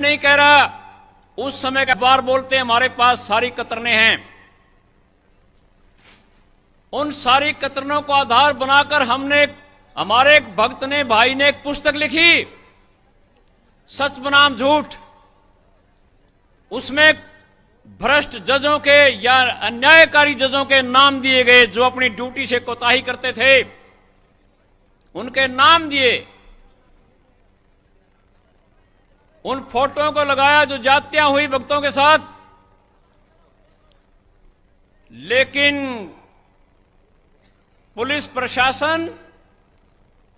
नहीं कह रहा, उस समय का बार बोलते हैं हमारे पास सारी कतरने हैं। उन सारी कतरनों को आधार बनाकर हमारे एक भक्त ने, भाई ने एक पुस्तक लिखी, सच बनाम झूठ। उसमें भ्रष्ट जजों के या अन्यायकारी जजों के नाम दिए गए जो अपनी ड्यूटी से कोताही करते थे, उनके नाम दिए। उन फोटों को लगाया जो जातियां हुई भक्तों के साथ। लेकिन पुलिस प्रशासन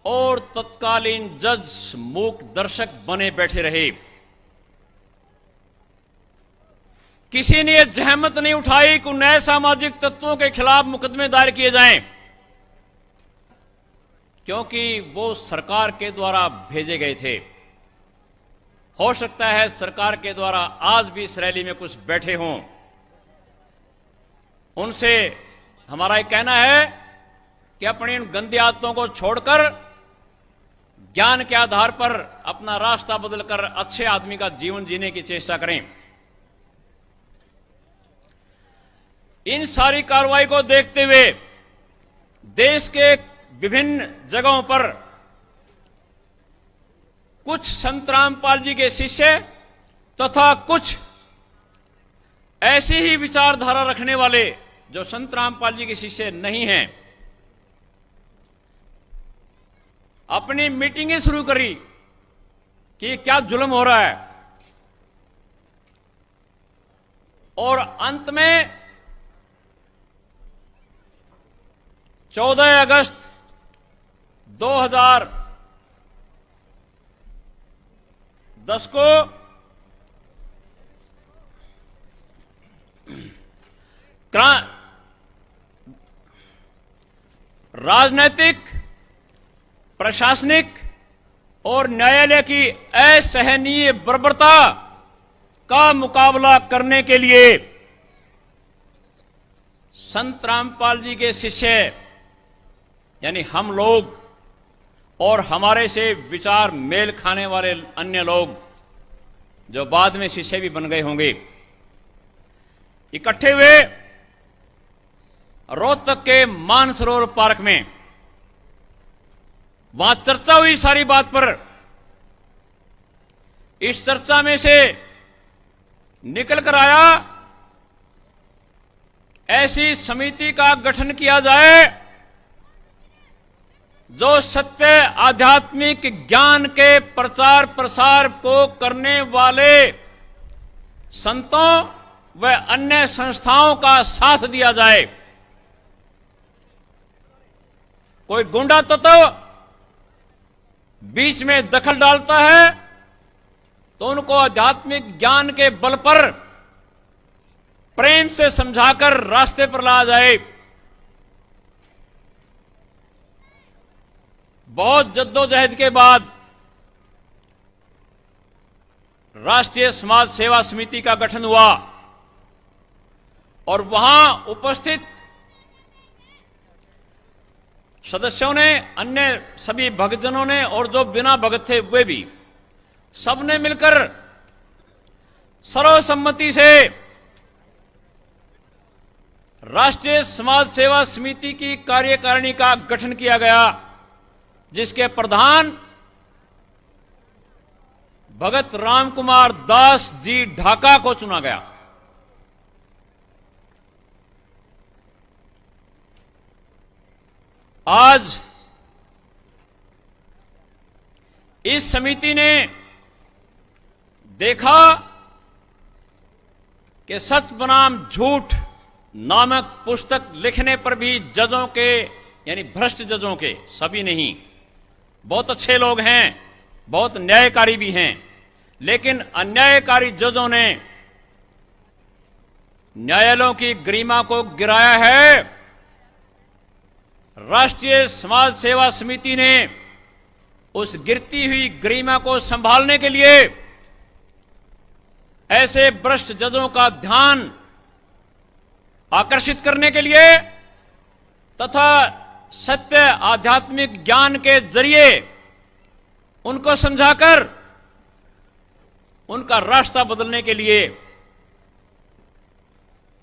और तत्कालीन जज मूक दर्शक बने बैठे रहे। किसी ने यह जहमत नहीं उठाई कि नए सामाजिक तत्वों के खिलाफ मुकदमे दायर किए जाएं, क्योंकि वो सरकार के द्वारा भेजे गए थे। हो सकता है सरकार के द्वारा आज भी इस रैली में कुछ बैठे हों। उनसे हमारा यह कहना है कि अपनी इन गंदी आदतों को छोड़कर ज्ञान के आधार पर अपना रास्ता बदलकर अच्छे आदमी का जीवन जीने की चेष्टा करें। इन सारी कार्रवाई को देखते हुए देश के विभिन्न जगहों पर कुछ संत रामपाल जी के शिष्य तथा कुछ ऐसी ही विचारधारा रखने वाले जो संत रामपाल जी के शिष्य नहीं हैं, अपनी मीटिंगें शुरू करी कि क्या जुल्म हो रहा है। और अंत में 14 अगस्त 2010 को राजनीतिक, प्रशासनिक और न्यायालय की असहनीय बर्बरता का मुकाबला करने के लिए संत रामपाल जी के शिष्य यानी हम लोग और हमारे से विचार मेल खाने वाले अन्य लोग जो बाद में शिष्य भी बन गए होंगे, इकट्ठे हुए रोहतक के मानसरोवर पार्क में। वहां चर्चा हुई सारी बात पर। इस चर्चा में से निकल कर आया ऐसी समिति का गठन किया जाए जो सत्य आध्यात्मिक ज्ञान के प्रचार प्रसार को करने वाले संतों व अन्य संस्थाओं का साथ दिया जाए। कोई गुंडा तत्व बीच में दखल डालता है तो उनको आध्यात्मिक ज्ञान के बल पर प्रेम से समझाकर रास्ते पर लाया जाए। बहुत जद्दोजहद के बाद राष्ट्रीय समाज सेवा समिति का गठन हुआ और वहां उपस्थित सदस्यों ने, अन्य सभी भक्तजनों ने और जो बिना भगत थे वे भी, सबने मिलकर सर्वसम्मति से राष्ट्रीय समाज सेवा समिति की कार्यकारिणी का गठन किया गया, जिसके प्रधान भगत रामकुमार दास जी ढाका को चुना गया। आज इस समिति ने देखा कि सच बनाम झूठ नामक पुस्तक लिखने पर भी जजों के, यानी भ्रष्ट जजों के, सभी नहीं, बहुत अच्छे लोग हैं, बहुत न्यायकारी भी हैं, लेकिन अन्यायकारी जजों ने न्यायालयों की गरिमा को गिराया है। राष्ट्रीय समाज सेवा समिति ने उस गिरती हुई गरिमा को संभालने के लिए ऐसे भ्रष्ट जजों का ध्यान आकर्षित करने के लिए तथा सत्य आध्यात्मिक ज्ञान के जरिए उनको समझाकर उनका रास्ता बदलने के लिए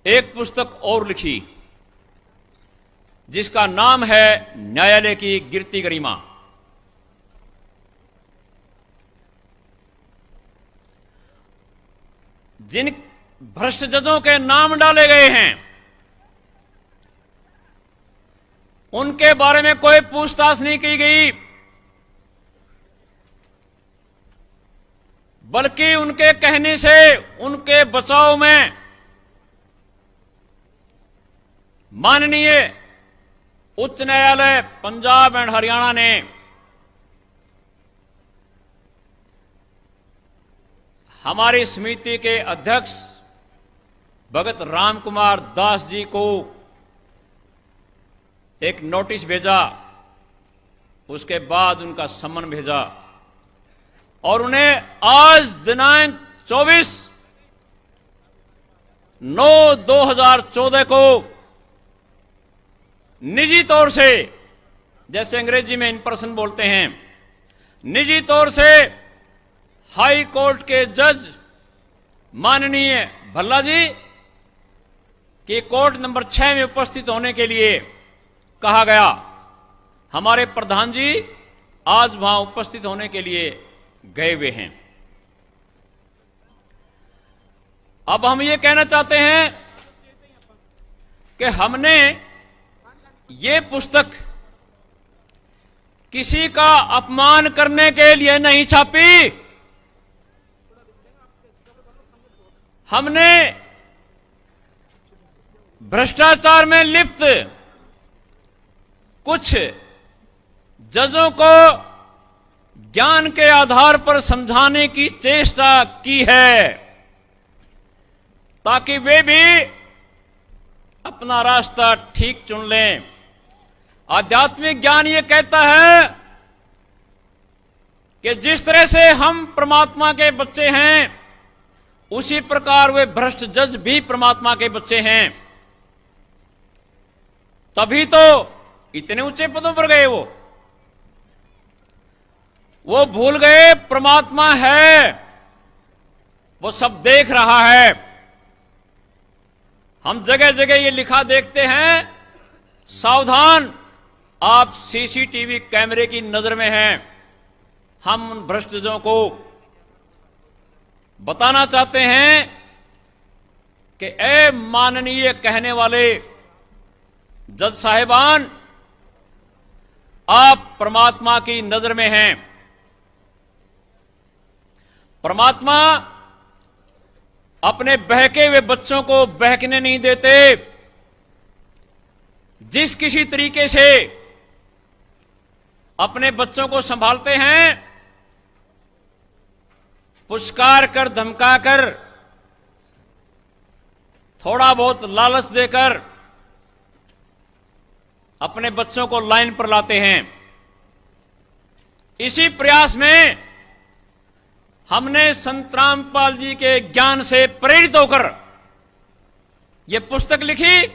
एक पुस्तक और लिखी, जिसका नाम है न्यायालय की गिरती गरिमा। जिन भ्रष्ट जजों के नाम डाले गए हैं, उनके बारे में कोई पूछताछ नहीं की गई, बल्कि उनके कहने से उनके बचाव में माननीय उच्च न्यायालय पंजाब एंड हरियाणा ने हमारी समिति के अध्यक्ष भगत राम कुमार दास जी को एक नोटिस भेजा, उसके बाद उनका सम्मन भेजा और उन्हें आज दिनांक 24/9/2014 को निजी तौर से, जैसे अंग्रेजी में इन पर्सन बोलते हैं, निजी तौर से हाई कोर्ट के जज माननीय भल्ला जी की कोर्ट नंबर 6 में उपस्थित होने के लिए कहा गया। हमारे प्रधान जी आज वहां उपस्थित होने के लिए गए हुए हैं। अब हम ये कहना चाहते हैं कि हमने ये पुस्तक किसी का अपमान करने के लिए नहीं छापी, हमने भ्रष्टाचार में लिप्त कुछ जजों को ज्ञान के आधार पर समझाने की चेष्टा की है, ताकि वे भी अपना रास्ता ठीक चुन लें। आध्यात्मिक ज्ञान ये कहता है कि जिस तरह से हम परमात्मा के बच्चे हैं, उसी प्रकार वे भ्रष्ट जज भी परमात्मा के बच्चे हैं। तभी तो इतने ऊंचे पदों पर गए। वो भूल गए परमात्मा है, वो सब देख रहा है। हम जगह जगह ये लिखा देखते हैं, सावधान, आप सीसीटीवी कैमरे की नजर में हैं। हम उन भ्रष्टजों को बताना चाहते हैं कि ए माननीय कहने वाले जज साहिबान, आप परमात्मा की नजर में हैं। परमात्मा अपने बहके हुए बच्चों को बहकने नहीं देते। जिस किसी तरीके से अपने बच्चों को संभालते हैं, पुचकार कर, धमका कर, थोड़ा बहुत लालच देकर अपने बच्चों को लाइन पर लाते हैं। इसी प्रयास में हमने संत रामपाल जी के ज्ञान से प्रेरित होकर यह पुस्तक लिखी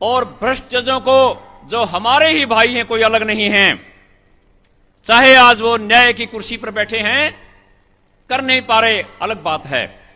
और भ्रष्ट जजों को, जो हमारे ही भाई हैं, कोई अलग नहीं हैं, चाहे आज वो न्याय की कुर्सी पर बैठे हैं, कर नहीं पा रहे, अलग बात है।